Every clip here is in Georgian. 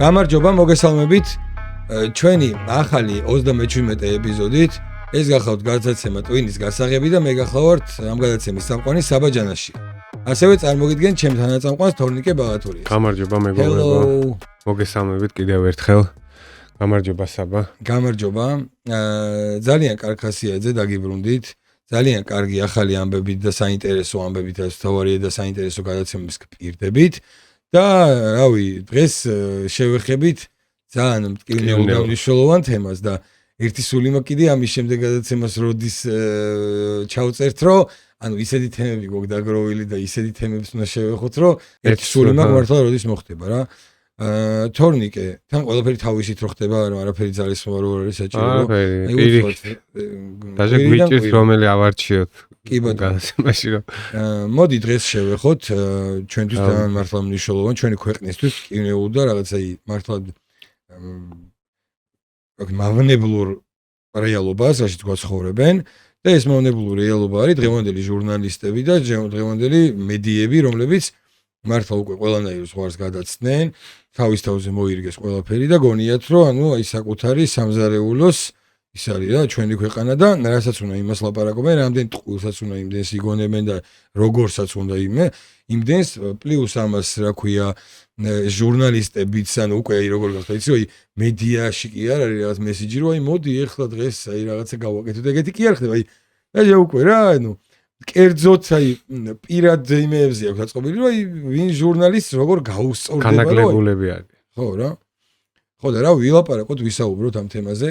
გამარჯობა, მოგესალმებით. ჩვენი ახალი 37 ეპიზოდით ეს გახავთ გადაცემა ტვინის გასაღები და მე გახლავართ ამ გადაცემის წამყვანი საბა ჯანაში. ასევე წარმოგიდგენთ ჩემ თანაწამყვანს თორნიკე ბაღათურიას. გამარჯობა მეგობრებო. მოგესალმებით კიდევ ერთხელ. გამარჯობა საბა. გამარჯობა. ძალიან კარგი ხასიათზე დაგიბრუნდით. ძალიან კარგი ახალი ამბებით და საინტერესო ამბებით თავარია და საინტერესო გადაცემების გპირდებით. და რავი, დღეს შევეხებით ძალიან მტკივნეულ და მნიშვნელოვან თემას და ერთი სული მაქვს ამის შემდეგ გადაცემას როდის ჩავწერთ, რომ ანუ ისეთი თემები გვაქვს დაგროვილი და ისეთი თემებს უნდა შევეხოთ, რომ ერთი სული მაქვს მართლა როდის მოხდება რა. თორნიკე, თან ყველაფერი თავისით რო ხდება, არაფერი ძალისხმევა რო არის საჭირო. დაჟე გვიჭირს რომელი ავარჩიოთ. კი ბატონო. გადაცემაში რომ. მოდი დღეს შევეხოთ ჩვენთვის ძალიან მართლა მნიშვნელოვანი, ჩვენი ქვეყნისთვის კინეულ და რაღაცა მართლა მავნებლურ რეალობას, რაშიც გვაცხოვრებენ და ეს მავნებლური რეალობა არის დღევანდელი ჟურნალისტები და დღევანდელი მედიები, რომლებიც მართლა უკვე ყველანაირ ზღვარს გადაცდნენ, თავის თავზე მოირგეს ყველაფერი და გონიათ, რომ ანუ აი საკუთარი სამზარეულოს ის არის რა ჩვენი ქვეყანა და რასაც უნდა იმას ლაპარაკობენ, რამდენ ტყუილსაც უნდა იმდენს იგონებენ და როგორსაც უნდა იმდენს პლუს ამას რა ქვია ჟურნალისტებიც ანუ უკვე როგორ გახდა იცი რომ მედიაში კი არ არის რაღაც მესიჯი რომ აი მოდი ეხლა დღეს აი რაღაცა გავაკეთოთ ეგეთი კი არ ხდება აი და უკვე რა ანუ კერძოც აი პირად იმეებზე აქვს აწყობილი რომ აი ვინ ჟურნალისტს როგორ გაუსწორდება რომ განაგლებულები არის ხო რა ხო და რა ვილაპარაკოთ ვისაუბროთ ამ თემაზე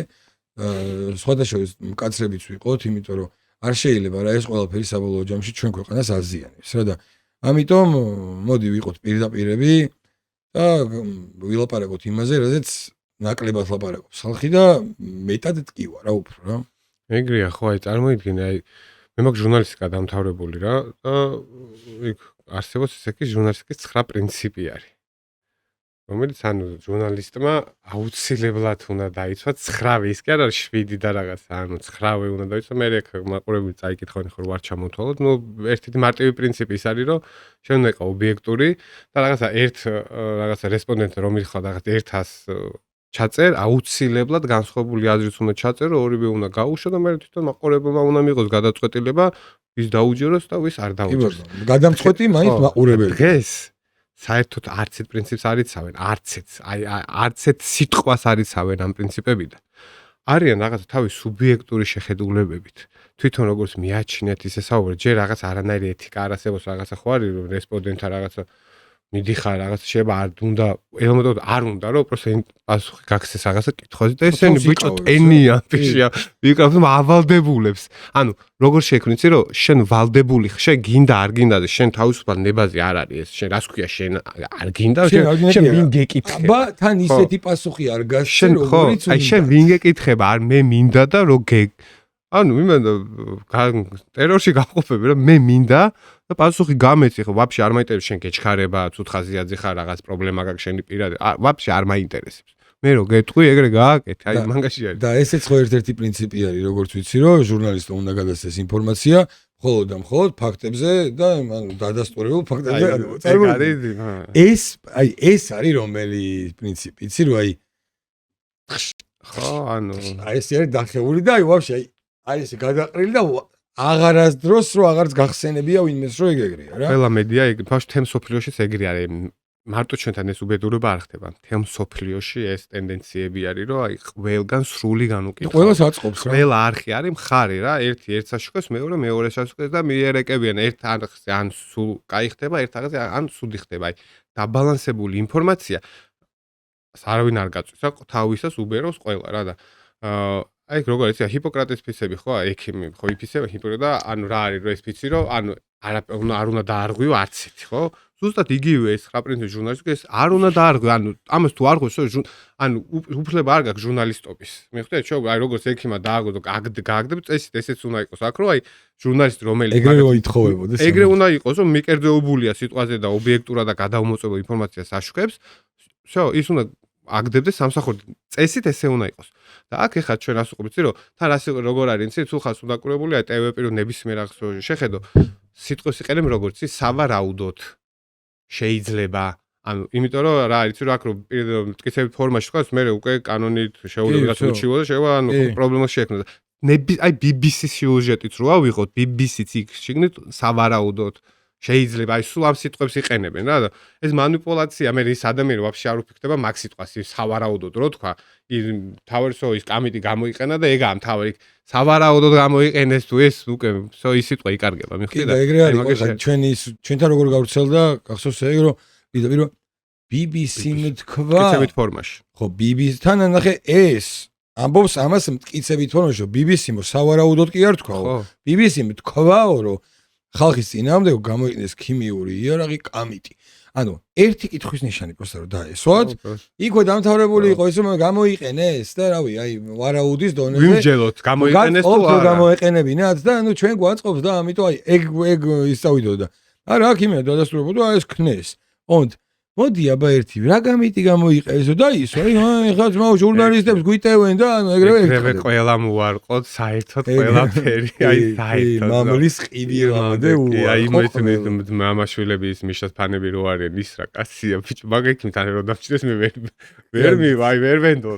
სხვადასხვა მკაცრებიც ვიყოთ იმიტომ რომ არ შეიძლება რა ეს ყველაფერი საბოლოო ჯამში ჩვენ ქვეყანას აზიანებს რა და ამიტომ მოდი ვიყოთ პირდაპირები და ვილაპარაკოთ იმაზე რაზეც ნაკლებად ლაპარაკობს ხალხი და მეტად ტკივა რა უფრო რა ეგრეა ხო აი წარმოიდგინე აი მე მაქვს ჟურნალისტიკა დამთავრებული რა და იქ არსებობს ესე კი ჟურნალისტიკის 9 პრინციპი არის რომელიც ანუ ჟურნალისტმა აუცილებლად უნდა დაიცვა 9 ის კი არ არის 7 და რაღაცა ანუ 9 უნდა დაიცვა მე ეგ მაყურებელი წაიკითხავენ ხო ვარ ჩამოთვალოთ ნუ ერთი მარტივი პრინციპი ის არის რომ შენ უნდა იყო ობიექტური და რაღაცა რესპონდენტი რომ იხლა რაღაც 100 ჩაწერ აუცილებლად განსხვავებული აზრით უნდა ჩაწერო ორივე უნდა გაუშვო და მე თვითონ მაყურებელმა უნდა მიიღოს გადაწყვეტილება ვის დაუჯეროს და ვის არ დაუჯეროს გადამწყვეტი მაინც მაყურებელი დღეს საერთოდ არც ერთ პრინციპს არ იცავენ, არც ერთ სიტყვას არ იცავენ ამ პრინციპებიდან. არიან რაღაცა თავის სუბიექტური შეხედულებებით. თვითონ როგორც მიაჩნიათ ისე საუბრობთ, ჯერ რაღაც არანაირი ეთიკა არ არსებობს, რაღაცა ხო არის რესპონდენტა რაღაცა მიდიხარ რაღაცა შეიძლება არ უნდა, ელემენტად არ უნდა რომ უბრალოდ პასუხი გაქცეს რაღაცა კითხვაზე და ესენი ბიჭო ტენია ფიშია, მიკროფონს ავალდებულებს. ანუ როგორ შექმნით იცი რომ შენ ვალდებული შენ გინდა არ გინდა და შენ თავისუფალ ნებაზე არ არის ეს შენ რას ქვია შენ არ გინდა შენ ვინ გეკითხება აბა თან ისეთი პასუხი არ გასცენ როგორიც უნდა აი შენ ვინ გეკითხება არ მე მინდა და რო ანუ იმენ ტერორში გავყოფები რომ მე მინდა და პასუხი გამეცი ხო ვაფშე არ მაინტერესებს შენ გეჩქარება ცუთხაზიაძე ხარ რაღაც პრობლემა გაქვს შენი პირადი ვაფშე არ მაინტერესებს მე რო გეტყვი ეგრე გააკეთე აი მანგაში არის და ესეც ხო ერთ-ერთი პრინციპი არის როგორც ვიცი რომ ჟურნალისტმა უნდა გადასცეს ინფორმაცია მხოლოდ და მხოლოდ ფაქტებზე და ანუ დადასტურებულ ფაქტებზე ეს არის რომელი პრინციპი იცი რომ აი ხო ანუ აი ეს არის დახეული და აი ვაფშე აი ესე გადაყრილი და აღარასდროს რო აღარც გახსენებია ვინმეს რო ეგრეა რა ყველა მედია ეგ ფაშ თემ სოფლიოშიც ეგრე არის მარტო ჩვენთან ეს უბედურება არ ხდება თემ სოფლიოში ეს ტენდენციები არის რომ აი ყველგან სრული განუკითხვა ყველას აწყობს რა ყველა არხი არის მხარი რა ერთი ერთსაშუქებს მეორე სასუქებს და მიერეკებიან ერთ არხზე ან სულ კაი ხდება ერთ არხზე ან სუდი ხდება აი დაბალანსებული ინფორმაცია არავინ არ გაწვის რა თავისას უბეროს ყველა რა და აი როგორ იცი ჰიპოკრატეს ფიცები ხო ექიმი ხო იფიცება ჰიპოკრატა ანუ რა არის რომ ეს ფიცი რომ ანუ არ უნდა დაარღვიო არც ერთი ხო ზუსტად იგივე ეს 9 პრინციპი ჟურნალისტიკის არ უნდა დაარღვიო ანუ ამას თუ არ ღვიოს ანუ უფლება არ გაქვს ჟურნალისტობის მიხვდეთ შო აი როგორც ექიმა დააგო და გააგდებ წესით ესეც უნდა იყოს აქ რომ აი ჟურნალისტი რომელიც ეგრე ითხოვებოდეს ეგრე უნდა იყოს რომ მიკერძეებულია სიტყვაზე და ობიექტურად და გადაუმოწმებულ ინფორმაციას აშუქებს შო ის უნდა აგდებდეს სამსახური წესით ესე უნდა იყოს და აქ ეხლა ჩვენ რას ვუყურებთ რომ თან რას როგორ არის იცი თუ ხას უნდა კურებულია ტვპ რო ნებისმიერ აღსო შეხედო სიტყვის იყენებ როგორც ის სავარაუდოდ შეიძლება ანუ იმიტომ რომ რა არის რა აქ რომ მტკიცებით ფორმაში თქვა მე უკვე კანონით შეუძლებლად უჩივა და შევა ანუ პრობლემა შეექმნა აი BBC-ის სიუჟეტით რო ავიღოთ BBC-ც იქ შეგნით სავარაუდოდ შეიძლება აი სულ ამ სიტყვებს იყენებენ რა და ეს манипуляция მე ის ადამიანი ვაფშე არ უფიქრდება მაგ სიტყვას ის სავარაუდოდ რო თქვა თავისო ის კამიტი გამოიყენა და ეგაა მთავარი სავარაუდოდ გამოიყენეს თუ ეს უკვე ის სიტყვა იკარგება მიხვდი და ეგრე არის ჩვენი ჩვენთან როგორ გავრცელდა გახსოვს ეგ რომ ვიდეო BBC-მ თქვა მტკიცებით ფორმაში ხო BBC-თან ნახე ეს ამბობს ამას მტკიცებით ფორმაში BBC-მ სავარაუდოდ კი არ თქვაო BBC-მ თქვაო რომ ხალხის წინააღმდეგ გამოიყენეს ქიმიური იარაღი კამიტი. ანუ ერთი კითხვის ნიშანი პროსტა რომ დაესვათ, იქვე დამთავრებული იყო ის რომ გამოიყენეს და რავი, აი ვარაუდის დონეზე. ვიმჯელოთ, გამოიყენეს თუ არა. გამოეყენებინათ და ანუ ჩვენ გვაწყობს და ამიტომ აი ეგ ის წავიდოდა. არა, აქ იმენა დადასტურებოდა ეს ქნეს. ოღონდ მოდი აბა ერთი რა გამიტი გამოიყენესო და ისო აი ხა ძმაო ჟურნალისტებს გვიტევენ და ანუ ეგრევე ყველა მოარყოთ საერთოდ ყველაფერი აი საერთოდ მამლის ყიდიამდე უარყო აი იმით მამაშვილები ის მიშას ფანები რო არიან ის რა კაცია ბიჭო მაგექიმთან რო დამჭდეს მე ვერ მივაი ვერ ვენდო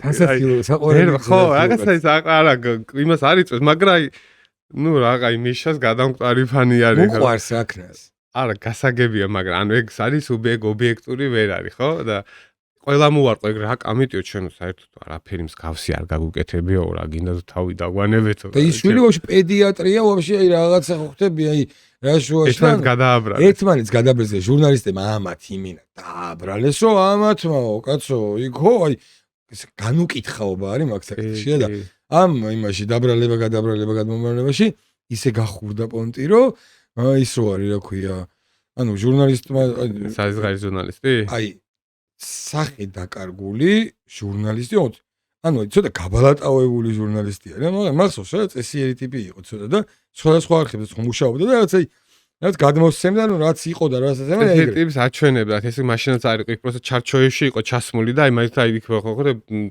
საყვარელი ხო რაღაცა ის არა იმას არ იწევს მაგრამ აი ნუ რაღაცა მიშას გადამკვარი ფანი არის უყვარს აქნას არა გასაგებია მაგრამ ანუ ეგ არის ობიექტური ვერ არის ხო და ყველა მოარყო ეგ რა კამიტიო ჩვენო საერთოდ არაფერი მსგავსი არ გაგუკეთებიო რა გინდა თავი დაგვანებეთო და ის შვილი ვაფშე პედიატრია ვაფშე აი რაღაცა ხო ხტები აი რა შუაში ერთმანეთს გადააბრალეს ჟურნალისტებმა ამათ იმინა დააბრალესო ამათმაო კაცო იქ ხო აი განუკითხაობა არის მაგ საკითხშია და ამ იმაში დაბრალება გადმომარებაში ისე გახურდა პონტი რომ ის რო არის რა ქვია ანუ ჟურნალისტმა საზღარი ჟურნალისტი აი სახე დაკარგული ჟურნალისტი ანუ ცოტა გაბალატავებული ჟურნალისტი არის მაგრამ მახსოვს რა წესიერი ტიპი იყო ცოტა და სხვადასხვა არხებზე მუშაობდა და რაც გადმოსცემდა ნუ რაც იყო და რასაც ემა ეგრე ტიპს აჩვენებდა ეს მაშინაც არ იყო იქ პროსტა ჩარჩოებში იყო ჩასმული და აი მაგით აი იქ ხო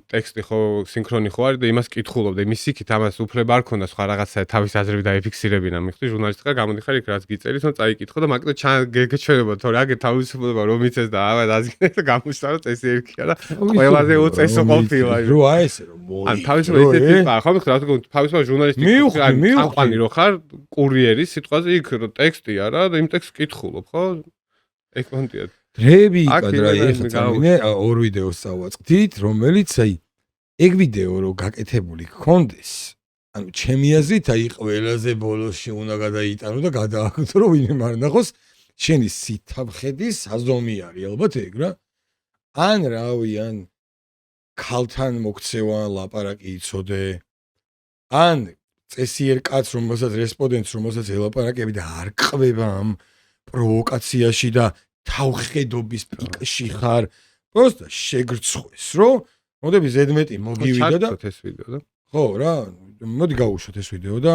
ტექსტი ხო სინქრონი ხო არის და იმას კითხულობდა იმის იქით ამას უფლება არ ქონდა სხვა რაღაცა თავის აზრები დაიფიქსირებინა მიხვდი ჟურნალისტი ხარ გამოდიხარ იქ რაც გიწერის რომ წაიკითხო და მაგით გეჩვენებოდა თორე აგე თავისუფლება რომ იცეს და აბა დაზგინე და გამოსტარო წესი ერქია და ყველაზე უწესო ყოფილა რო აი ესე რომ მოი ან თავისუფლება ისეთი ტიპა ხო მიხვდი რა თქმა უნდა თავისუფლება ჟურნალისტი აყვანი რო ხარ კურიერის სიტყვაზე იქ რო ტექსტი არა და იმ ტექსტს კითხულობ ხო? ეგ პონტია. დრები კადრა ეხა წამინე ორ ვიდეოს წავაწყდით, რომელიც აი ეგ ვიდეო რო გაკეთებული გქონდეს. ანუ ჩემი აზრით აი ყველაზე ბოლოსში უნდა გადაიტანო და გადააკეთო რომ ვინმე არ ნახოს შენი სითაბხედის საზომი არის ალბათ ეგ რა. ან რავი ან ქალთან მოქცევან ლაპარაკი იცოდე. ან წესიერ კაც რომელსაც რესპონდენტს რომელსაც ელაპარაკები და არ ყובה ამ პროვოკაციაში და თავხედობის პიკში ხარ просто შეგრცხვეს რომ მოდები ზედმეტი მოგივიდა და ეს ვიდეო და ხო რა მოდი გავუშვათ ეს ვიდეო და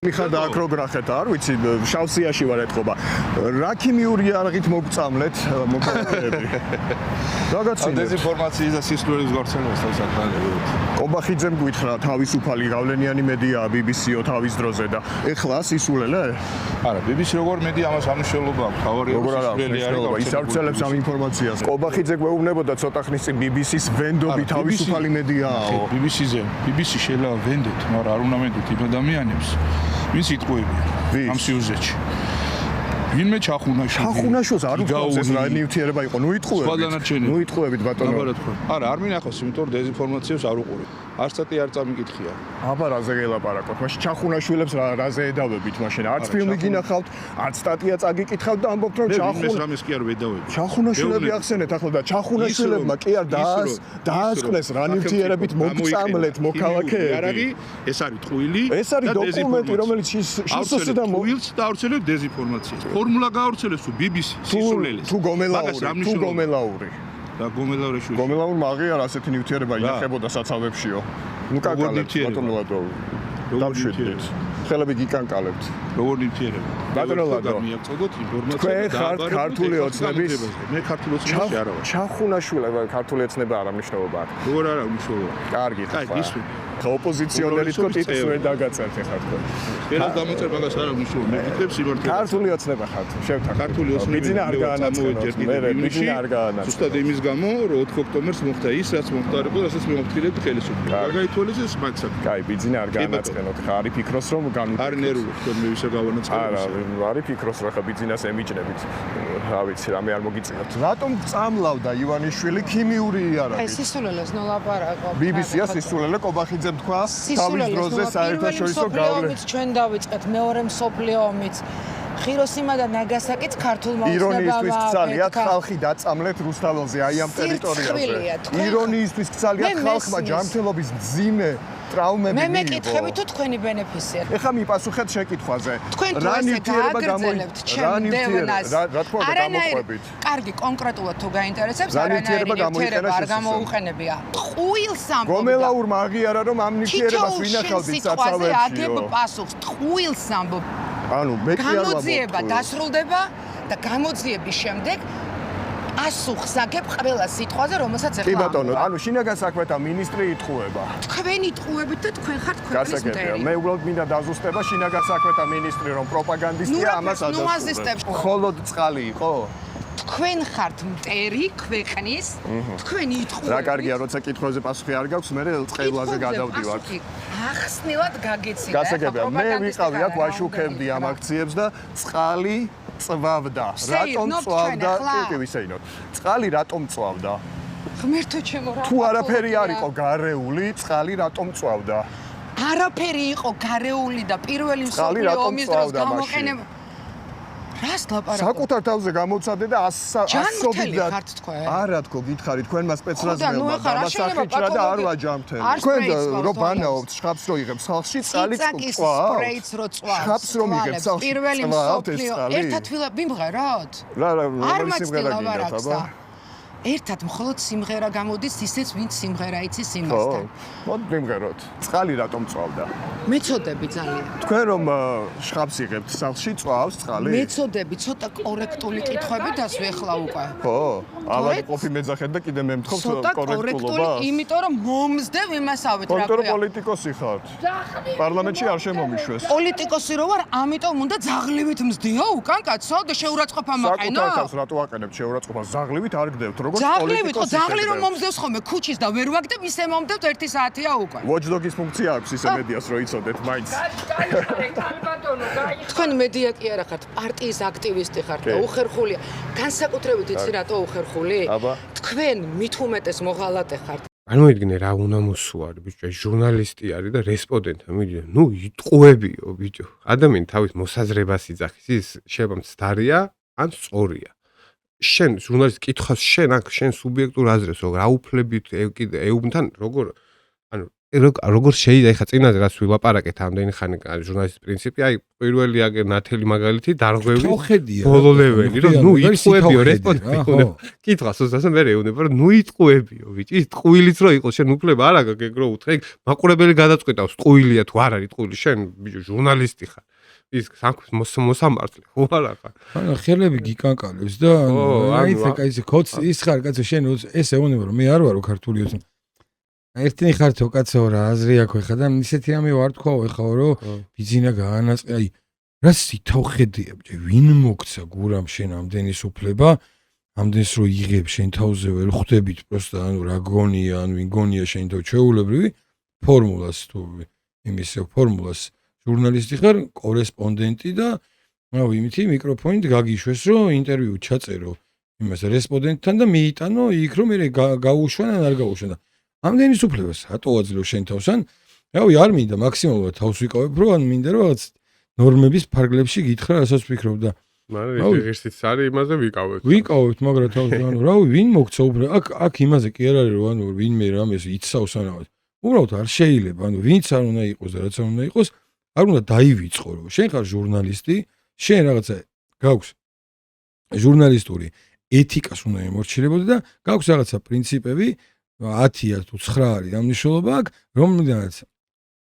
მიხარდა აქ რო გრახეთ არ ვიცი შავსიაში ვარ ეთყობა რა ქიმიური არაღით მოგწამლეთ მოკავშირეები რაღაცა დეზინფორმაციის და სისხლის გავრცელებას საკმაოდ კობახიძემ გითხრა თავისუფალი გავლენიანი მედიაა BBC-ო თავის დროზე და ეხლა სისულელე არა BBC როგორ მედია ამას ამუშავებდა თავარი როგორ არა ის არცელებს ამ ინფორმაციას კობახიძე გვეუბნებოდა ცოტა ხნის წინ BBC-ს ვენდობი თავისუფალი მედიააო BBC შეიძლება ვენდეთ მაგრამ არ უნდა ვენდოთ იმ ადამიანებს ვინ სიტყვები ამ სიუჟეტში ვინმე ჩახუნაშვილს არ უცხოს ეს რა ნივთიერება იყო ნუ იტყუებით ბატონო არა არ მინახავს იმიტომ რომ დეზინფორმაციას არ უყურებ არც წატი არ წამიკითხია აბა რაზე გელაპარაკოთ მაშინ ჩახუნაშვილებს რაზე ედავებით მაშინ არც ფილმი გინახავთ არც სტატია წაგიკითხავთ და ამბობთ რომ რამეს კი არ ვედავები ჩახუნაშვილები ახსენეთ ახლა და ჩახუნაშვილებმა კი არ დაასყნეს რა ნივთიერებით მოგწამლეთ მოქალაქეები ეს არის ტყუილი ეს არის დოკუმენტი რომელიც შესაძლოა და ტყუილს დაავრცელებ დეზინფორმაციას ფორმულა გაავრცელებს თუ BBC სისულელეს თუ გომელაური და გომელაურიშვილი გომელაურმა აღიარა ასეთი ნივთიერება ინახებოდა საცავებშიო ნუ კანკალებთ ბატონო დავშვიდეთ ხელები გიკანკალებთ როგორ ნივთიერება. ბატონო ლადო. მიაგწოდოთ ინფორმაცია. თქვენ ხართ ქართული ოცნების მე ქართული ოცნებაში არა ვარ. ჩახუნაშვილება ქართული ოცნება არა მნიშვნელობა აქვს. როგორ არა მნიშვნელობა. კარგი აი, ხა. ისვი. ხა ოპოზიციონერი თქო ტიტულს ვერ დაგაწერთ ხა თქო. ერთად დამოწერ მაგას არა მნიშვნელობა. მე ვიტყვი სიმართლე. ქართული ოცნება ხართ. შევთანხმდით. ქართული ოცნები ბიძინა არ გაანაცხენოთ. მე ბიძინა არ გაანაცხენოთ. ზუსტად იმის გამო, რომ 4 ოქტომბერს მოხდა ის, რაც მოხდარიყო, რასაც მე მოვთხრობ ხელისუფლება. გაგაითვალისეს მაგ საქმეს. კაი, ბიძინა არ გაანაცხენოთ. ხა არის ფიქრობს რომ არ ნერვულობ თქვენ მე ვისა გავანაცხენებ. არა, არის ფიქრობს რომ ხა ბიძინას ემიჯნებით. რა ვიცი, რამე არ მოგიწევთ. რატომ წამლავდა ივანიშვილი ქიმიური იარაღით? აი სისულელეს ნოლაპარაკო. BBC-ია სისულელე კობახიძემ თქვა თავის დროზე საერთაშორისო გავლენა. ჩვენ დავიწყეთ მეორე მსოფლიო ომიც. ხიროსიმა და ნაგასაკიც ქართულ მოუწნებაა. ირონიისთვის გცალიათ ხალხი დაწამლეთ რუსთაველზე აი ამ ტერიტორიაზე. ირონიისთვის გცალიათ ხალხმა ჯანმრთელობის მძიმე ტრაუმები მე მეკითხები თუ თქვენი ბენეფისია. ეხლა მიპასუხეთ შეკითხვაზე. თქვენ თუ ესე გააგრძელებთ ჩემ დევნას. რა თქმა უნდა გამოყვებით. კარგი, კონკრეტულად თუ გაინტერესებს, არანაირი ნივთიერება არ გამოუყენებია. ტყუილს ამბობდა. გომელაურმა აღიარა რომ ამ ნივთიერებას ვინახავდით საცავებში. აგებ პასუხს, ტყუილს ამბობ. ანუ მე კი არ ვამბობ. გამოძიება დასრულდება და გამოძიების შემდეგ ასუხს აგებ ყველა სიტყვაზე, რომელსაც ეხლა. კი ბატონო, ანუ შინაგან საქმეთა მინისტრი იტყუება. თქვენ იტყუებით და თქვენ ხართ ქვეყნის მტერი. მე უბრალოდ მინდა დაზუსტება შინაგან საქმეთა მინისტრი რომ პროპაგანდისტია ამას ადასტურებს. მხოლოდ წყალი იყო? თქვენ ხართ მტერი ქვეყნის, თქვენ იტყუებით. რა კარგია, როცა კითხვაზე პასუხი არ გაქვს, მე წყევლაზე გადავდივართ. ახსნილად გაგეცია. გასაგებია, მე ვიყავი აქ ვაშუქებდი ამ აქციებს და წყალი წვავდა. რატომ წვავდა? კი, ვისეინოთ. წყალი რატომ წვავდა? ღმერთო ჩემო რა. თუ არაფერი არ იყო გარეული, წყალი რატომ წვავდა? არაფერი იყო გარეული და პირველი მსოფლიო ომის დროს გამოყენება. რას ლაპარაკობ? საკუთარ თავზე გამოცადე და ასობით ხართ თქვენ? არა თქო, გითხარით, თქვენმა სპეცრაზმელმა დამასახიჭრა და არ ვაჯამთელი. თქვენ რო ბანაობთ, შხაპს რო იღებს ხალხში, წყალი წვავს. სპრეიც რო წვავს. შხაპს რომ იღებს ხალხში, პირველი მსოფლიო ერთად ვიმღეროთ? რა, რომელი სიმღერა გინდათ, აბა? ერთად მხოლოდ სიმღერა გამოდის ისეც, ვინც სიმღერა იცის იმასთან. მოდი ვიმღეროთ. წყალი რატომ წვავდა? მეწოდები ძალიან. თქვენ რომ შხაპს იღებთ სახლში, წვავს წყალი? მეწოდები, ცოტა კორექტული კითხვები დასვი ახლა უკვე. ხო, ავად ყოფი მეძახეთ და კიდე მე მთხოვს კორექტულობას. იმიტომ რომ მომზდევ იმასავით რა კონტრო პოლიტიკოსი ხართ. პარლამენტში არ შემომიშვეს. პოლიტიკოსი რო ვარ, ამიტომ უნდა ზაღლივით მზდიო უკან კაცო და შეურაცხყოფა მაყენო. საკუთარ თავს რატო აყენებთ შეურაცხყოფას? ზაღლივით არ გდევთ, როგორც ზაღლივით, ხო ზაღლი რომ მომზდევს ხოლმე ქუჩის და ვერ ვაგდებ, ისე მომდევთ 1 საათია უკვე. Watchdog-ის ფუნქცია აქვს ისე მედიას რო იცოდეთ, მაინც. თქვენ მედია კი არა ხართ, პარტიის აქტივისტი ხართ და უხერხულია. განსაკუთრებით იცი რატო უხერხული? თქვენ მით უმეტეს მოღალატე ხართ. წარმოიდგინე რა უნდა მოსუარი ბიჭო, ჟურნალისტი არის და რესპონდენტი, მიდი, ნუ იტყუებიო ბიჭო. ადამიანი თავის მოსაზრებას იძახის, ის შეიძლება მცდარია ან სწორია. შენ ჟურნალისტი კითხავს შენ აქ შენ სუბიექტურ აზრებს როგორ აუფლებით კიდე ეუბნთან როგორ ანუ როგორ შეიძლება ეხა წინაზე რაც ვილაპარაკეთ ამდენი ხანი ჟურნალისტის პრინციპი აი პირველი აგერ ნათელი მაგალითი დარღვევი ბოლო ლეველი რომ ნუ იტყუებიო რესპონდენტი კითხავს უბრალოდ მე ეუბნება რომ ნუ იტყუებიო ბიჭი ის ტყუილიც რო იყოს შენ უფლება არ აქვს ეგ რო უთხრე მაყურებელი გადაწყვეტავს ტყუილია თუ არ არის ტყუილი შენ ბიჭო ჟურნალისტი ხარ ის საქმის მოსამართლე ხო არა ხარ? ანუ ხელები გიკანკალებს და აი ეს კოც ის ხარ კაცო შენ ესე ეუბნება რომ მე არ ვარო ქართული ოცნა. ერთინი ხართო კაცო რა აზრი აქვს ხა და ისეთი რამე ვარ თქვა ხა რომ ბიძინა გაანაწყე აი რა სითავხედია ბჭი ვინ მოგცა გურამ შენ ამდენის უფლება ამდენს რო იღებ შენ თავზე ვერ ხვდებით პროსტა ანუ რა გონია ან ვინ გონია შენ თო ჩეულებრივი ფორმულას თუ იმის ფორმულას ჟურნალისტი ხარ, კორესპონდენტი და რავი, იმითი მიკროფონით გაგიშვეს, რომ ინტერვიუ ჩაწერო იმას რესპონდენტთან და მიიტანო იქ რომ მე გაუშვან ან არ გაუშვან. ამდენის უფლებას რატო აძლევ შენ თავს ან რავი, არ მინდა მაქსიმალურად თავს ვიკავებ, რომ ან მინდა რომ რაღაც ნორმების ფარგლებში გითხრა, რასაც ვფიქრობ და მაგრამ ღირსიც არის იმაზე ვიკავებთ. ვიკავებთ, მაგრამ თავს ანუ რავი, ვინ მოგცა უფლება? აქ იმაზე კი არ არის რომ ანუ ვინმე რამეს იცავს ანავად. უბრალოდ არ შეიძლება, ანუ ვინც არ უნდა იყოს და რაც არ უნდა იყოს არ უნდა დაივიწყო რომ შენ ხარ ჟურნალისტი, შენ რაღაცა გაქვს ჟურნალისტური ეთიკას უნდა ემორჩილებოდი და გაქვს რაღაცა პრინციპები 10-ია თუ 9 არის ამ მნიშვნელობა აქვს, რომლიდანაც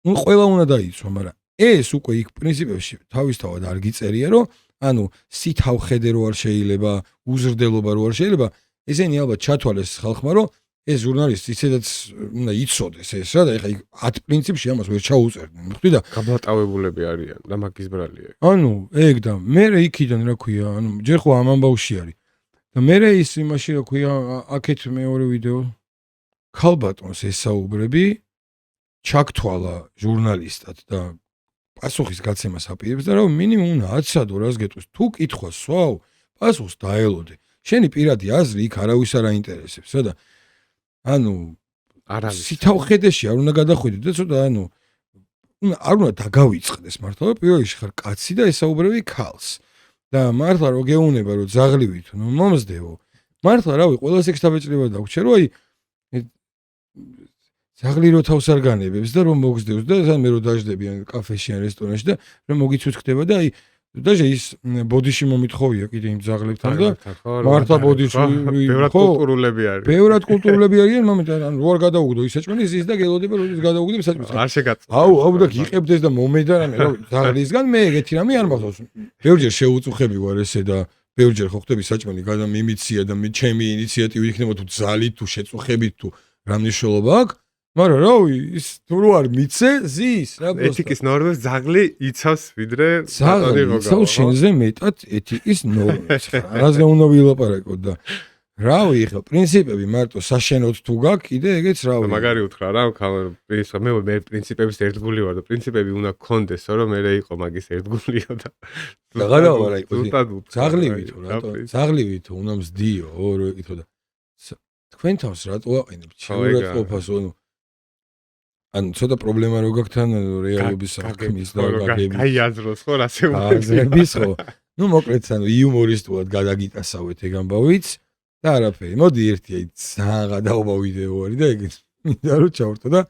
ნუ ყველა უნდა დაიცვა, მაგრამ ეს უკვე იქ პრინციპებში თავისთავად არ გიწერია, რომ ანუ სითავხედე რო არ შეიძლება, უზრდელობა რო არ შეიძლება, ესენი ალბათ ჩათვალეს ხალხმა, რომ ეს ჟურნალისტი ისედაც უნდა იცოდეს ეს რა და ეხა 10 პრინციპში ამას ვერ ჩაუწერდნენ. ხვდი და გაბატავებულები არიან და მაგის ბრალია. ანუ ეგ და მე იქიდან რა ქვია, ანუ ჯერ ხო ამ ამბავში არის. და მე ის იმაში რა ქვია, აქეთ მეორე ვიდეო ქალბატონს ესაუბრები ჩაქთვალა ჟურნალისტად და პასუხის გაცემას აპირებს და რა მინიმუმ უნდა აცადო რას გეტყვის. თუ კითხვას სვავ, პასუხს დაელოდე. შენი პირადი აზრი იქ არავის არ აინტერესებს რა და ანუ არავის სითავხედეში არ უნდა გადახვიდე და ცოტა ანუ არ უნდა დაგავიწყდეს მართლა პირველ რიგში ხარ კაცი და ესაუბრები ქალს და მართლა რო გეუნება რომ ძაღლივით ნუ მომსდევო მართლა რავი ყველას ეგ შთაბეჭდილება დაგვჭე რომ აი ძაღლი რო თავს არ განებებს და რომ მოგსდევს და მე რო დაждები ან კაფეში ან რესტორანში და რომ მოგიცუცქდება და აი დაჟე ის ბოდიში მომითხოვია კიდე იმ ძაღლებთან და მართლა ბოდიში ბევრად კულტურულები არის. ბევრად კულტურულები არიან მომენტად ან რო არ გადაუგდო ის საჭმელი ის და გელოდება როდის გადაუგდებ საჭმელს. არ შეგაწყვეტ. აუ და გიყებდეს და მომედა რამე რა ძაღლისგან მე ეგეთი რამე არ მახსოვს. ბევრჯერ შეუწუხები ვარ ესე და ბევრჯერ ხო ხდები საჭმელი გადამიმიცია და მე ჩემი ინიციატივით იქნება თუ ძალით თუ შეწუხებით თუ რა მნიშვნელობა აქვს. მაგრამ რავი ის თუ რო არ მიცე ზის რა პროსტა ეთიკის ნორმებს ძაღლი იცავს ვიდრე ძაღლი იცავს შენზე მეტად ეთიკის ნორმებს რაღაცა უნდა ვილაპარაკოთ და რავი ხა პრინციპები მარტო საშენოთ თუ გაქვს კიდე ეგეც რავი მაგარი უთხრა რა მე პრინციპების ერთგული ვარ და პრინციპები უნდა გქონდესო რომ მე იყო მაგის ერთგულიო და აღარა ვარ აი ძაღლივითო რატო ძაღლივითო უნდა მსდიო რო ეკითხო და თქვენ თავს რატო აყენებთ შეურაცხყოფას ანუ ან ცოტა პრობლემა რო გაქვთ თან რეალობის საქმის და გაგების გაიაზროს ხო რა შეუძლებს გაგების ხო ნუ მოკლედ ანუ იუმორისტულად გადაგიტასავეთ ეგ ამბავიც და არაფერი მოდი ერთი აი ძალიან გადაობა ვიდეო არის და ეგეც მინდა რომ ჩავრთო და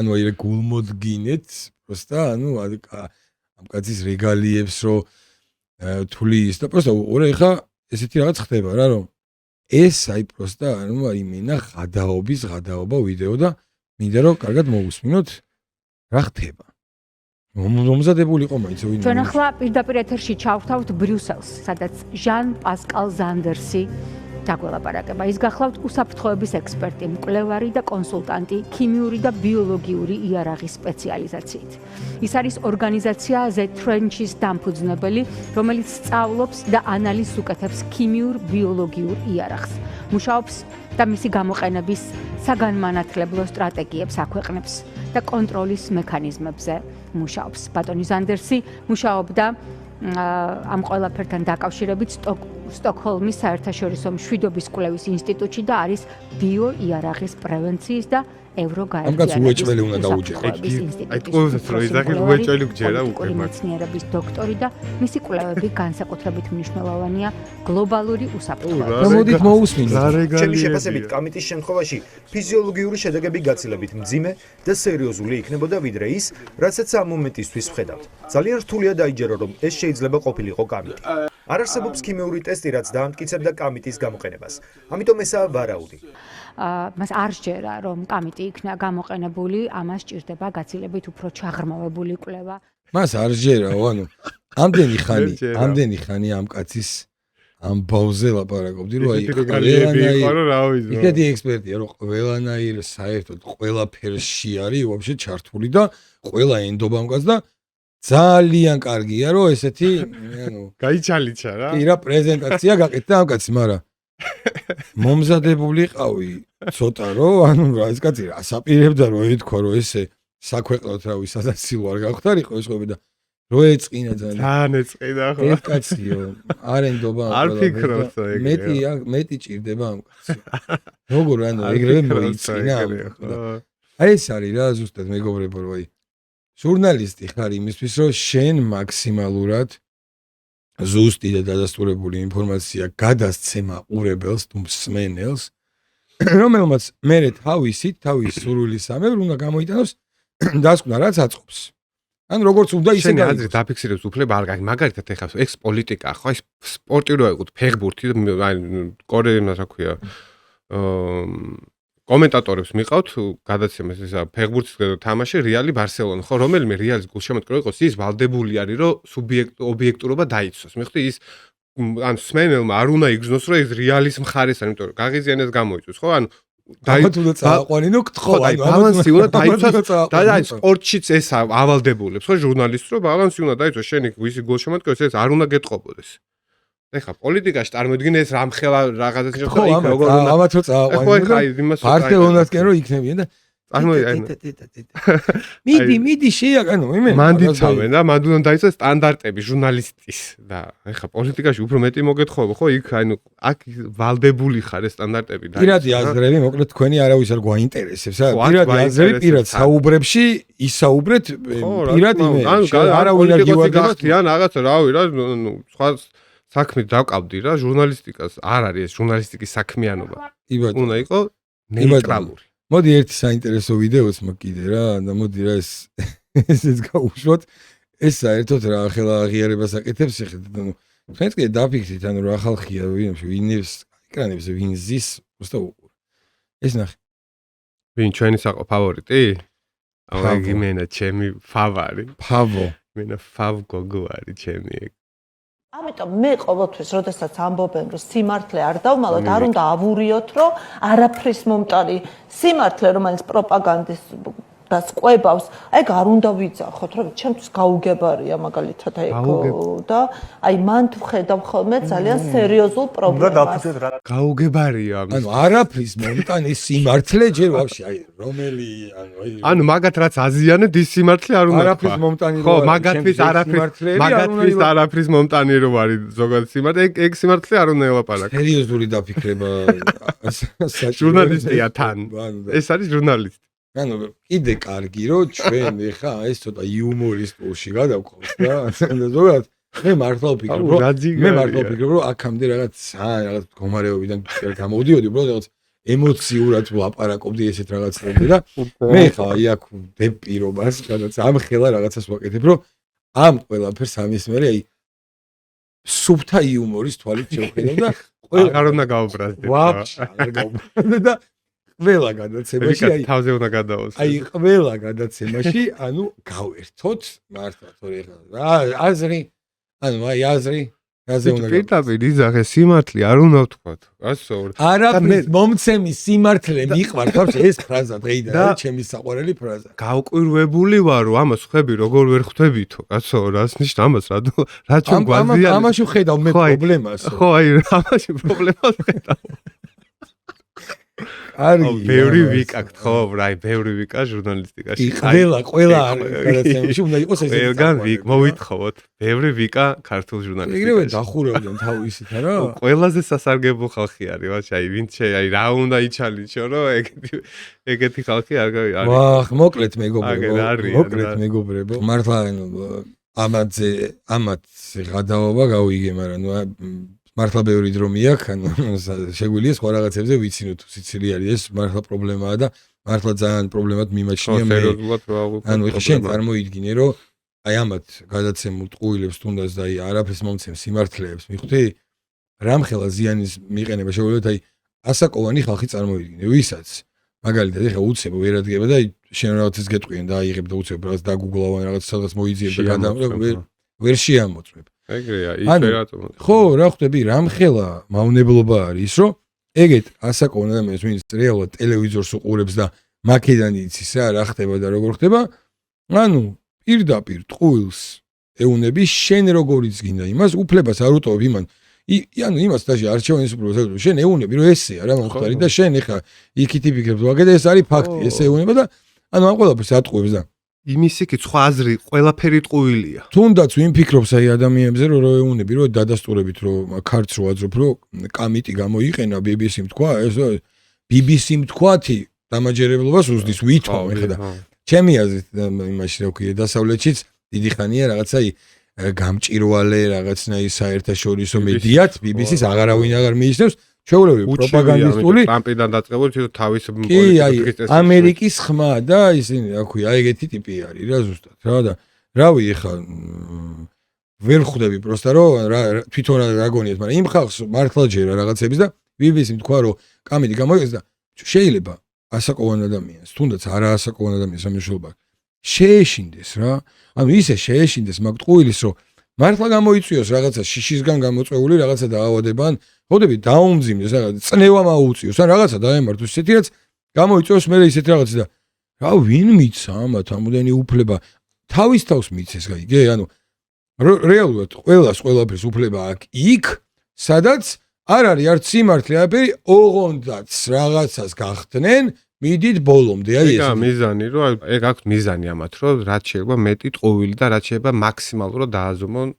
ანუ აი რა გულმოდგინეთ პროსტა ანუ ამ კაცის რეგალიებს რო თulis და პროსტა ორე ხა ესეთი რაღაც ხდება რა რომ ეს აი პროსტა ანუ აი მენა გადაობა ვიდეო და მინდა რომ კარგად მოვუსმინოთ რა ხდება. მომზადებული იყო მაინც ვინ. ჩვენ ახლა პირდაპირ ეთერში ჩავთავთ ბრიუსელს, სადაც ჟან პასკალ ზანდერსი დაგველაპარაკება. ის გახლავთ უსაფრთხოების ექსპერტი, მკვლევარი და კონსულტანტი ქიმიური და ბიოლოგიური იარაღის სპეციალიზაციით. ის არის ორგანიზაცია The Trenches დამფუძნებელი, რომელიც სწავლობს და ანალიზს უკეთებს ქიმიურ ბიოლოგიურ იარაღს. მუშაობს და მისი გამოყენების საგანმანათლებლო სტრატეგიებს აქვეყნებს და კონტროლის მექანიზმებზე მუშაობს. ბატონი ზანდერსი მუშაობდა ამ ყველაფერთან დაკავშირებით სტოკჰოლმის საერთაშორისო მშვიდობის კვლევის ინსტიტუტში და არის ბიოიარაღის პრევენციის და ამ კაც უეჭველი უნდა დაუჯერა. აი ყოველთვის რო იზახი უეჭველი გჯერა უკვე მეცნიერების დოქტორი და მისი კვლევები განსაკუთრებით მნიშვნელოვანია გლობალური უსაფრთხოების. მოდით მოусმინოთ. ჩემი შეფასებით კამიტის შემთხვევაში ფიზიოლოგიური შედეგები გაცილებით მძიმე და სერიოზული იქნებოდა ვიდრე ის, რაცაც ამ მომენტისთვის ვხედავთ. ძალიან რთულია დაიჯერო, რომ ეს შეიძლება ყოფილიყო კამიტი. არ არსებობს ქიმიური ტესტი, რაც დაამტკიცებდა კამიტის გამოყენებას. ამიტომ ესაა ვარაუდი. მას არ სჯერა, რომ კამიტი იქნა გამოყენებული, ამას სჭირდება გაცილებით უფრო ჩაღრმავებული კვლევა. მას არ სჯერაო, ანუ ამდენი ხანი ამ კაცის ამ ბავზე ლაპარაკობდი, რომ აი იქეთი ექსპერტია, რომ ყველანაირ საერთოდ ყველაფერში არის ვაფშე ჩართული და ყველა ენდობა ამ კაცს და ძალიან კარგია, რომ ესეთი ანუ გაიჩალიჩა რა. კი რა პრეზენტაცია გაკეთდა ამ კაცს, მაგრამ მომზადებული ყავი ცოტა რომ ანუ რა ეს კაცი ასაპირებდა რომ ეთქვა რომ ესე საქვეყნოთ რავი სადაც სილო არ გავხდარიყო ეს ყვები და რო ეწყინა ძალიან ეწყინა ხო ეს კაციო არენდობა არ ფიქრობ ეგ მეტი ჭირდება ამ კაცს როგორ ანუ ეგრევე მოიწინა აი ეს არის რა ზუსტად მეგობრებო რომ აი ჟურნალისტი ხარ იმისთვის რომ შენ მაქსიმალურად ზუსტი და დადასტურებული ინფორმაცია გადასცე მაყურებელს თუ მსმენელს რომელმაც მერე თავის სურვილისამებრ უნდა გამოიტანოს დასკვნა რაც აწყობს. ან როგორც უნდა ისე აზრი დაფიქსირებს უფლება არ გაქვს მაგალითად ეხლა ექს პოლიტიკა ხო ეს სპორტი რო იყოთ ფეხბურთი აი კორეინას რა ქვია კომენტატორებს მიყავთ გადაცემას ისა ფეხბურთის თამაში რეალი ბარსელონა ხო რომელიმე რეალის გულშემატკივარი იყოს ის ვალდებული არის რომ ობიექტურობა დაიცვას მიხდი ის ან სმენელმა არ უნდა იგრძნოს რომ ეს რეალის მხარეს არის იმიტომ რომ გაღიზიანებას გამოიწვევს ხო ანუ თუნდაც აყვანინო გთხოვ აი ბალანსი უნდა დაიცვას და აი სპორტშიც ეს ავალდებულებს ხო ჟურნალისტს რომ ბალანსი უნდა დაიცვას შენი ვისი გულშემატკივარი ეს არ უნდა გეტყობოდეს ეხა პოლიტიკაში წარმოიდგინე ეს რამხელა რაღაცას ხო როგორ ამათ რო წააყვანინო ბარსელონასკენ რო იქნებიან და მიდი შეაგანო იმე მანდიცავენ და მანდ უნდა დაიცვას სტანდარტები ჟურნალისტის და ეხა პოლიტიკაში უფრო მეტი მოგეთხოვო ხო იქ ანუ აქ ვალდებული ხარ ეს სტანდარტები და პირადი აზრები მოკლედ თქვენი არავის არ გვაინტერესებს რა პირადი აზრები პირად საუბრებში ისაუბრეთ პირად იმე არავინ არ გივარდება ან რაღაცა რავი რა ნუ სხვა საქმით დავყავდი რა ჟურნალისტიკას არ არის ეს ჟურნალისტიკის საქმიანობა უნდა იყოს ნეიტრალური მოდი ერთი საინტერესო ვიდეოც მოკიდე რა და მოდი რა ესეც გავუშვოთ ეს საერთოდ რა ახლა აღიარებას აკეთებს ეხლა ნუ თქვენც კი დაფიქრდით ანუ რა ხალხია ვინებს ეკრანებზე ვინ ზის უბრალოდ უყურე ეს ნახე ვინ ჩვენი საყო ფავორიტი აუ მენა ჩემი ფავარი ფავო მენა ფავ გოგო არის ჩემი ამიტომ მე ყოველთვის როდესაც ამბობენ რომ სიმართლე არ დავმალოთ არ უნდა ავურიოთ რომ არაფრის მომტანი სიმართლე რომელიც პროპაგანდის და სკვებავს აი არ უნდა ვიძახოთ რომ ჩემთვის გაუგებარია მაგალითად აი და აი მან ვხედავ ხოლმე ძალიან სერიოზულ პრობლემას გაუგებარია ანუ არაფრის მომტანი სიმართლე ჯერ ვაფშე აი რომელი ანუ მაგათ რაც აზიანებთ ის სიმართლე არ უნდა არაფრის მომტანი ხო მაგათთვის არაფრის მომტანი რო არის ზოგადად სიმართლე ეგ სიმართლე არ უნდა ელაპარაკო სერიოზული დაფიქრება ჟურნალისტია თან ეს არის ჟურნალისტი ანუ კიდე კარგი რომ ჩვენ ეხა ეს ცოტა იუმორის პულში გადავყავთ რა ზოგადად მე მართლა ვფიქრობ რომ აქამდე რაღაც მდგომარეობიდან გამოვდიოდი უბრალოდ რაღაც ემოციურად ვლაპარაკობდი ესეთ რაღაცებზე და მე ხა აი აქ ვდებ პირობას გადაც ამ ხელა რაღაცას ვაკეთებ რომ ამ ყველაფერს ამის მერე აი სუფთა იუმორის თვალით შევხედავ და აღარ უნდა გავუბრაზდეთ ვაფშე არ გავუბრაზდე და ყველა გადაცემაში აი თავზე უნდა გადაოს აი ყველა გადაცემაში ანუ გავერთოთ მართლა თორე რა აზრი ანუ აი აზრი უნდა პირდაპირ იძახე სიმართლე არ უნდა ვთქვათ ასო არაფრის მომცემი სიმართლე მიყვარს ვაფშე ეს ფრაზა დღეიდან არის ჩემი საყვარელი ფრაზა გავკვირვებული ვარ რომ ამას ხვები როგორ ვერ ხვდებითო კაცო რას ნიშნა ამას რა ჩვენ გვაზიანებს ამაში ხედავ მე პრობლემას ხო აი ამაში პრობლემას ხედავ არის ბევრი ვიკა ხო რაი ბევრი ვიკა ჟურნალისტიკაში ყველა გადაცემაში უნდა იყოს ეს ყველგან ვიკ მოვითხოვოთ ბევრი ვიკა ქართულ ჟურნალისტიკაში ეგრევე დახურებდნენ თავისით რა ყველაზე სასარგებლო ხალხი არის ვაჩი აი ვინც აი რა უნდა იჩალიჩო რომ ეგეთი ხალხი არ ვახ მოკლედ მეგობრებო მართლა ამათ გადაობა გავიგე მაგრამ ნუ მართლა ბევრი დრო მიაქვს, ანუ შეგვიძლია სხვა რაღაცებზე ვიცინოთ, სიცილი არის ეს მართლა პრობლემაა და მართლა ძალიან პრობლემად მიმაჩნია მე. ანუ ეხლა შენ წარმოიდგინე, რომ აი ამათ გადაცემულ ტყუილებს თუნდაც და აი არაფერს მომცემ სიმართლეებს მიხვდი? რამხელა ზიანის მიყენება შეგვიძლია აი ასაკოვანი ხალხი წარმოიდგინე, ვისაც მაგალითად ეხლა უცებ ვერ ადგება და აი შენ რაღაცას გეტყვიან და აიღებ და უცებ რაღაც დაგუგლავან რაღაც სადღაც მოიძიებ და ვერ შეამოწმებ. ეგრეა, ისე რატომ? ხო, რა ხვდები, რამხელა მავნებლობა არის, რომ ეგეთ ასაკოვან ადამიანს ვინც რეალურად ტელევიზორს უყურებს და მაქედან იცის რა ხდება და როგორ ხდება, ანუ პირდაპირ ტყუილს ეუნები შენ როგორიც გინდა იმას, უფლებას არ უტოვებ იმან. ანუ იმას დასი არჩევანის უფლებას შენ ეუნები რომ ესეა რა მომხდარი და შენ ეხა იქით იფიქრებ ვაგე და ეს არის ფაქტი, ეს ეუნება და ანუ ამ ყველაფერს ატყუებს და იმისიქით სხვა აზრი ყველაფერი ტყუილია. თუნდაც ვინ ფიქრობს აი ადამიანებზე რომ ეუნები რომ დადასტურებით რომ ქართს რო აძრობ რომ კამიტი გამოიყენა BBC-მ თქვა ეს BBC-მ თქვათი დამაჯერებლობას უზდის ვითომ ეხლა და ჩემი აზრით იმაში რა ვქია დასავლეთშიც დიდი ხანია რაღაცა გამჭირვალე რაღაცნაირი საერთაშორისო მედიათ BBC-ს აღარავინ აღარ მიიჩნევს ჩვეულებრივი პროპაგანდისტული ტრამპიდან დაწყებული თავის პოლიტიკის ამერიკის ხმა და ისინი რა ქვია აი ეგეთი ტიპი არის რა ზუსტად რა და რავი ეხა ვერ ხვდები პროსტა რომ თვითონ რა გონიათ მაგრამ იმ ხალხს მართლა ჯერა რაღაცების და BBC-მ თქვა რომ კამიტი გამოიღეს და შეიძლება ასაკოვან ადამიანს, თუნდაც არა ასაკოვან ადამიანს ამიშულობა შეეშინდეს რა. ანუ ისე შეეშინდეს მაგ ტყუილის, რომ მართლა გამოიწვიოს რაღაცა შიშისგან გამოწვეული რაღაცა დაავადებან, ხოდები დაუმძიმდეს რაღაც წნევა მაუწიოს, ან რაღაცა დაემართოს ისეთი რაც გამოიწვიოს მე ისეთი რაღაცა და რა ვინ მიცა ამათ ამოდენი უფლება თავის თავს მიცეს გაიგე? ანუ რეალურად ყველაფერს უფლება აქვს იქ, სადაც არ არის არც სიმართლე, არაფერი, ოღონდაც რაღაცას გახდნენ, მიდით ბოლომდე, აი ეს. ეგა მიზანი, რომ ეგ აქვს მიზანი ამათ, რომ რაც შეიძლება მეტი ტყუილი და რაც შეიძლება მაქსიმალურად დააზომონ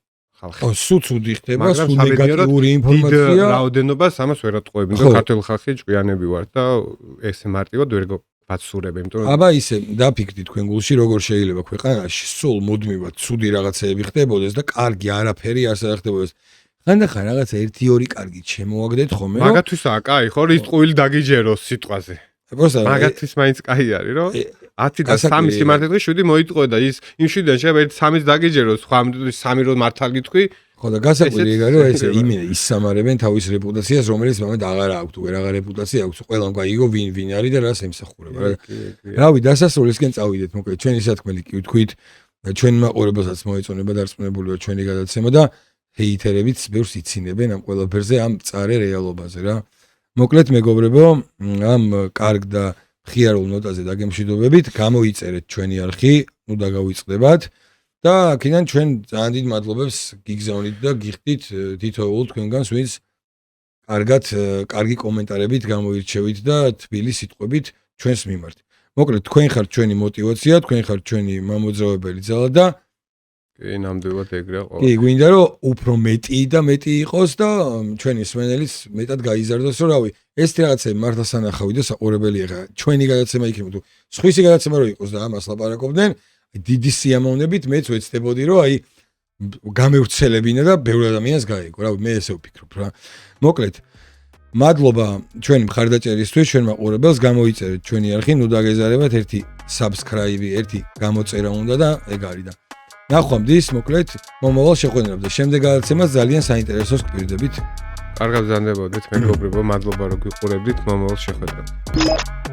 ხალხი. სუცუდი ხდება, სულ ნეგატიური ინფორმაცია. დიდ რაოდენობას ამას ვერ ატყუებინ, რომ ქართული ხალხი ჭკვიანები ვართ და ესე მარტივად ვერ გაცურებ, იმიტომ რომ აბა ისე დაფიქრდით თქვენ გულში როგორ შეიძლება ქვეყანაში სულ მუდმივად ცუდი რაღაცეები ხდებოდეს და კარგი არაფერი არ ხდებოდეს. ხანდახან რაღაცა 1-2 კარგი შემოაგდეთ ხოლმე, რომ მაგათვისაა კაი, ხო, ის ტყუილი დაგიჯეროს სიტყვაზე. მაგათვის მაინც კაი არის, რომ 10 და 3 სიმართლე დღე 7 მოიტყო და ის იმ 7-დან შეიძლება 1-3-ს დაგიჯეროს, ხო, ამ 3 რო მართალი თქვი. ხო და გასაკვირი ეგ არის, რომ ესე იმენა ისამარებენ თავის რეპუტაციას, რომელიც მომენტ აღარ აქვს, თუ ვერაღარ რეპუტაცია აქვს, ყველამ გაიგო ვინ არის და რას ემსახურება. რავი, დასასრულისკენ წავიდეთ, მოკლედ ჩვენი სათქმელი კი ვთქვით, ჩვენ მაყურებელსაც მოეწონება დარწმუნებულიო ჩვენი გადაცემა და ჰეითერებიც ბევრს იცინებენ ამ ყველაფერზე, ამ მწარე რეალობაზე რა. მოკლედ მეგობრებო, ამ კარგ და მხიარულ ნოტაზე დაგემშვიდობებით, გამოიწერეთ ჩვენი არხი, ნუ დაგავიწყდებათ და აქედან ჩვენ ძალიან დიდ მადლობებს გიგზავნით და გიხდით თითოეულ თქვენგანს, ვინც კარგი კომენტარებით გამოირჩევით და თბილი სიტყვებით ჩვენს მიმართ. მოკლედ თქვენ ხართ ჩვენი мотиваცია, თქვენ ხართ ჩვენი მამოძრავებელი ძალა და კი, ნამდვილად ეგრე ყო. კი, გვინდა რომ უფრო მეტი და მეტი იყოს და ჩვენი სვენელიც მეტად გაიზარდოს, რომ რავი, ეს რაღაცები მართლა სანახავი და საყურებელია ხა. ჩვენი გადაცემა იქნება თუ სხვისი გადაცემა რო იყოს და ამას ლაპარაკობდნენ, დიდი სიამოვნებით მეც ვეცდებოდი, რომ აი გამევრცელებინა და ბევრ ადამიანს გაიგო. რავი, მე ესე ვფიქრობ რა. მოკლედ მადლობა ჩვენი მხარდაჭერისთვის, ჩვენ მაყურებელს გამოიწერეთ ჩვენი არხი, ნუ დაგეზარებათ ერთი subscribe-ი, ერთი გამოწერა უნდა და ეგ არის და ნახვამდის, მოკლედ, მომავალ შეხვედრამდე და შემდეგ გადაცემას ძალიან საინტერესოს გპირდებით. კარგად გზანდებოდეთ, მეგობრებო, მადლობა რომ გიყურებდით, მომავალ შეხვედრამდე.